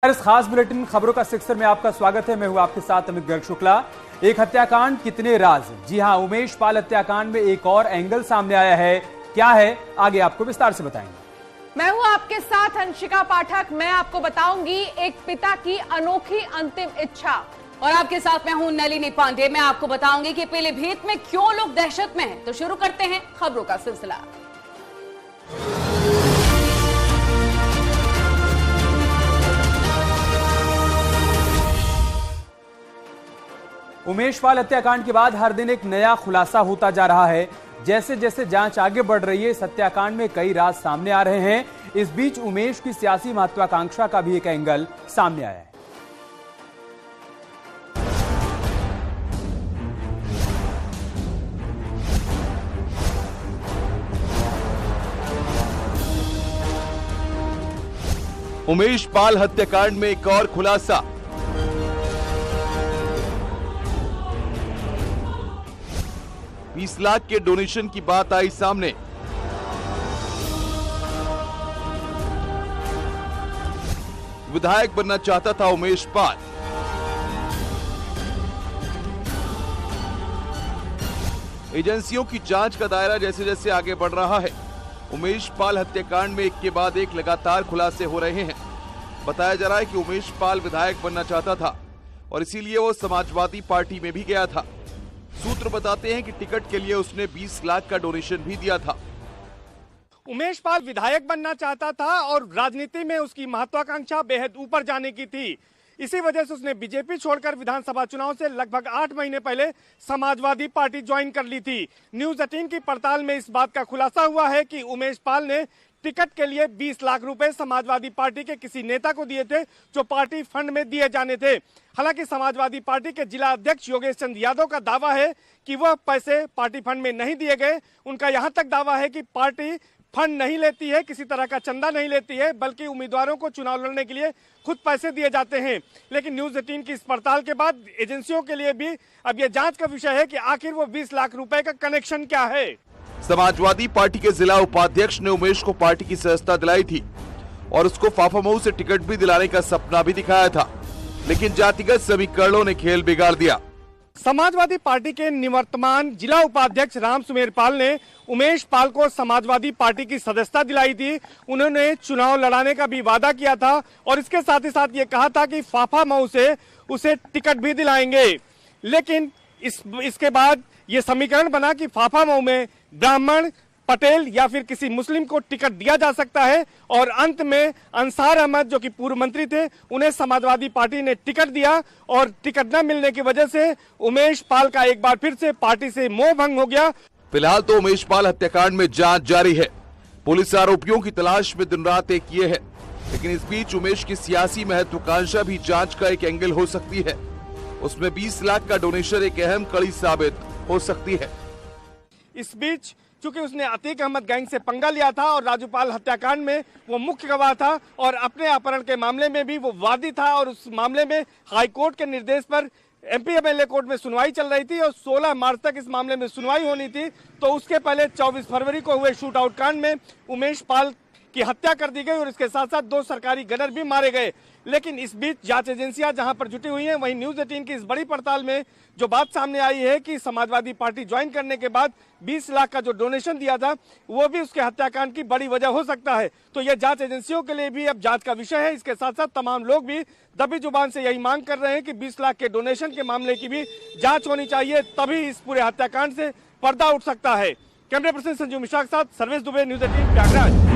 इस खास बुलेटिन खबरों का सेक्शन में आपका स्वागत है। मैं हूं आपके साथ अमित गर्ग शुक्ला। एक हत्याकांड कितने राज। जी हां, उमेश पाल हत्याकांड में एक और एंगल सामने आया है। क्या है, आगे आपको विस्तार से बताएंगे। मैं हूं आपके साथ अंशिका पाठक। मैं आपको बताऊंगी एक पिता की अनोखी अंतिम इच्छा। और आपके साथ मैं हूं नलिनी पांडे। मैं आपको बताऊंगी कि पीलीभीत में क्यों लोग दहशत में हैं। तो शुरू करते हैं खबरों का सिलसिला। उमेश पाल हत्याकांड के बाद हर दिन एक नया खुलासा होता जा रहा है। जैसे जैसे जांच आगे बढ़ रही है, इस हत्याकांड में कई राज सामने आ रहे हैं। इस बीच उमेश की सियासी महत्वाकांक्षा का भी एक एंगल सामने आया है। उमेश पाल हत्याकांड में एक और खुलासा। $20 लाख के डोनेशन की बात आई सामने। विधायक बनना चाहता था उमेश पाल। एजेंसियों की जांच का दायरा जैसे जैसे आगे बढ़ रहा है, उमेश पाल हत्याकांड में एक के बाद एक लगातार खुलासे हो रहे हैं। बताया जा रहा है कि उमेश पाल विधायक बनना चाहता था और इसीलिए वो समाजवादी पार्टी में भी गया था। सूत्र बताते हैं कि टिकट के लिए उसने 20 लाख का डोनेशन भी दिया था। उमेश पाल विधायक बनना चाहता था और राजनीति में उसकी महत्वाकांक्षा बेहद ऊपर जाने की थी। इसी वजह से उसने बीजेपी छोड़कर विधानसभा चुनाव से लगभग 8 महीने पहले समाजवादी पार्टी ज्वाइन कर ली थी। न्यूज 18 की पड़ताल में इस बात का खुलासा हुआ है कि उमेश पाल ने टिकट के लिए 20 लाख रुपए समाजवादी पार्टी के किसी नेता को दिए थे, जो पार्टी फंड में दिए जाने थे। हालांकि समाजवादी पार्टी के जिला अध्यक्ष योगेश चंद यादव का दावा है कि वह पैसे पार्टी फंड में नहीं दिए गए। उनका यहां तक दावा है कि पार्टी फंड नहीं लेती है, किसी तरह का चंदा नहीं लेती है, बल्कि उम्मीदवारों को चुनाव लड़ने के लिए खुद पैसे दिए जाते हैं। लेकिन न्यूज 18 की इस पड़ताल के बाद एजेंसियों के लिए भी अब यह जांच का विषय है कि आखिर वो 20 लाख रुपए का कनेक्शन क्या है। समाजवादी पार्टी के जिला उपाध्यक्ष ने उमेश को पार्टी की सदस्यता दिलाई थी और उसको फाफामऊ से टिकट भी दिलाने का सपना भी दिखाया था, लेकिन जातिगत समीकरणों ने खेल बिगाड़ दिया। समाजवादी पार्टी के निवर्तमान जिला उपाध्यक्ष राम सुमेर पाल ने उमेश पाल को समाजवादी पार्टी की सदस्यता दिलाई थी। उन्होंने चुनाव लड़ाने का भी वादा किया था और इसके साथ ही साथ ये कहा था कि फाफामऊ से उसे टिकट भी दिलाएंगे। लेकिन इसके बाद ये समीकरण बना कि फाफामऊ में ब्राह्मण, पटेल या फिर किसी मुस्लिम को टिकट दिया जा सकता है और अंत में अंसार अहमद, जो कि पूर्व मंत्री थे, उन्हें समाजवादी पार्टी ने टिकट दिया और टिकट न मिलने की वजह से उमेश पाल का एक बार फिर से पार्टी से मोह भंग हो गया। फिलहाल तो उमेश पाल हत्याकांड में जांच जारी है। पुलिस आरोपियों की तलाश में दिन रात एक किए है, लेकिन इस बीच उमेश की सियासी महत्वाकांक्षा भी जांच का एक एंगल हो सकती है। उसमें 20 लाख का डोनेशन एक अहम कड़ी साबित हो सकती है। इस बीच चूंकि उसने अतीक अहमद गैंग से पंगा लिया था और राजूपाल हत्याकांड में वो मुख्य गवाह था और अपने अपहरण के मामले में भी वो वादी था और उस मामले में हाईकोर्ट के निर्देश पर एमपी एमएलए कोर्ट में सुनवाई चल रही थी और 16 मार्च तक इस मामले में सुनवाई होनी थी। तो उसके पहले 24 फरवरी को हुए शूट आउट कांड में उमेश पाल की हत्या कर दी गई और इसके साथ साथ 2 सरकारी गनर भी मारे गए। लेकिन इस बीच जांच एजेंसियां जहां पर जुटी हुई हैं, वहीं न्यूज 18 की इस बड़ी पड़ताल में जो बात सामने आई है कि समाजवादी पार्टी ज्वाइन करने के बाद 20 लाख का जो डोनेशन दिया था, वो भी उसके हत्याकांड की बड़ी वजह हो सकता है। तो यह जांच एजेंसियों के लिए भी अब जांच का विषय है। इसके साथ साथ तमाम लोग भी दबी जुबान से यही मांग कर रहे हैं कि 20 लाख के डोनेशन के मामले की भी जांच होनी चाहिए, तभी इस पूरे हत्याकांड से पर्दा उठ सकता है। कैमरा पर्सन संजू मिश्रा के साथ सर्वेश दुबे, न्यूज 18 प्रयागराज।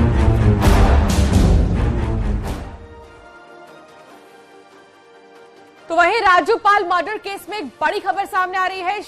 तो वहीं राजूपाल मर्डर केस में एक बड़ी खबर सामने आ रही है।